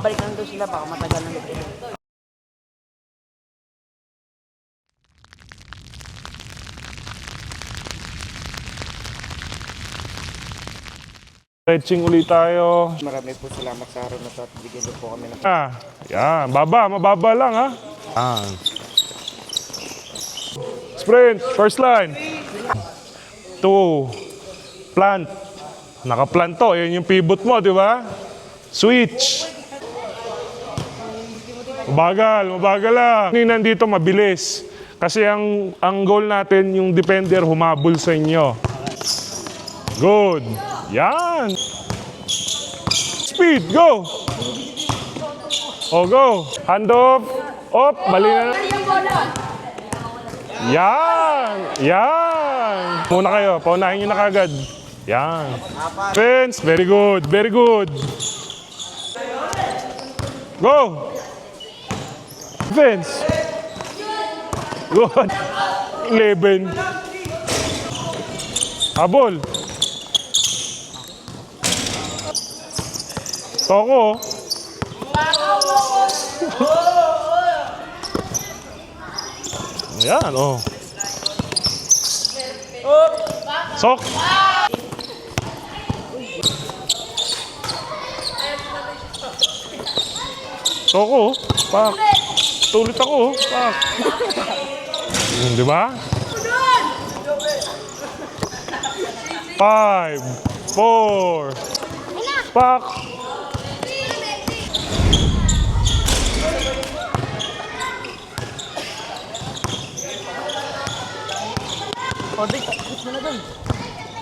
Balik lang doon sila, baka matagal na nito. Stretching ulit tayo. Marami po salamat sa araw na to at bigyan niyo po kami ng... Yan, mababa lang ha. Sprint, first line. 2, plant. Naka-plant to, yan yung pivot mo, di ba? Switch. Mabagal lang. Nandito mabilis. Kasi ang goal natin, yung defender humabol sa inyo. Good. Yan. Speed, go. Oh, go. Hand off. Op, mali na. Yan. Muna kayo, paunahin nyo na kagad. Yan. Fence, very good, very good. Go. Fence. Good. 11. Habol. Toko. Yan, oh. Sok. Toko, pak. Tulit ako, pak. Di ba? 5, 4, pak.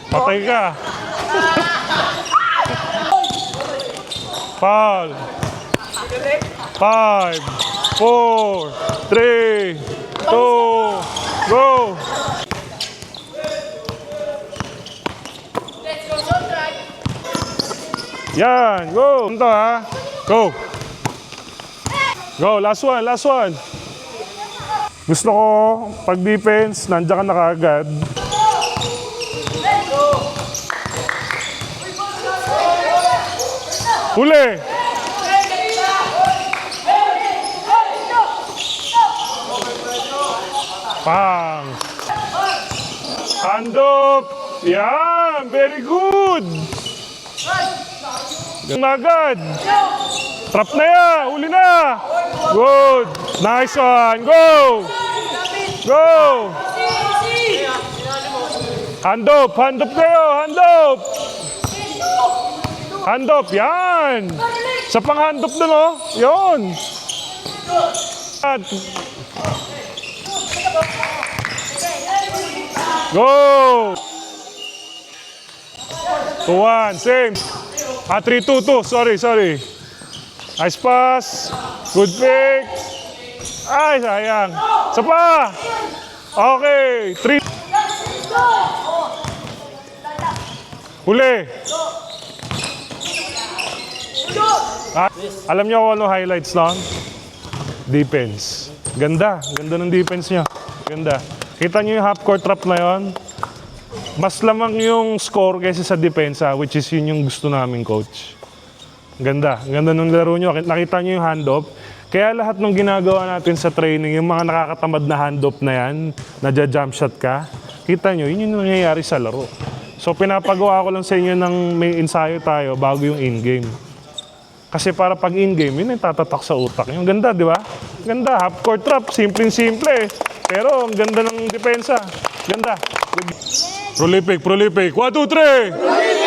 Patay ka. Foul. 5, 4, 3, 2, go. Yan, go. Ito ha. Go. Go, last one, last one. Gusto ko, pag defense, nandiyan ka na kaagad. Huli! Pang! Hand up! Yan! Very good! Agad! Trap na yan! Huli na! Good! Nice one! Go! Go! Hand up! Hand up kayo! Hand up! Hand up! Yan! Sa pang hand up dun, oh! Yun! Go! 2-1, same. 3-2-2. Sorry. Nice pass. Good pick. Ay, sayang. Isa pa. Okay. 3. Huli. Alam niyo kung ano highlights lang? Defense. Ganda ng defense niya. Ganda. Kita niyo yung half court trap na yon. Mas lamang yung score kaysa sa depensa, which is yun yung gusto namin, coach. Ganda nung laro nyo. Nakita nyo yung handoff. Kaya lahat ng ginagawa natin sa training, yung mga nakakatamad na handoff na yan, nadja-jump shot ka, kita nyo, yun yung nangyayari sa laro. So pinapagawa ko lang sa inyo ng may ensayo tayo bago yung in-game. Kasi para pag in-game, yun yung tatatak sa utak. Yung ganda, di ba? Ganda, half court trap, simple-simple. Pero ang ganda ng depensa. Ganda. Prolific. 1, 2, 3!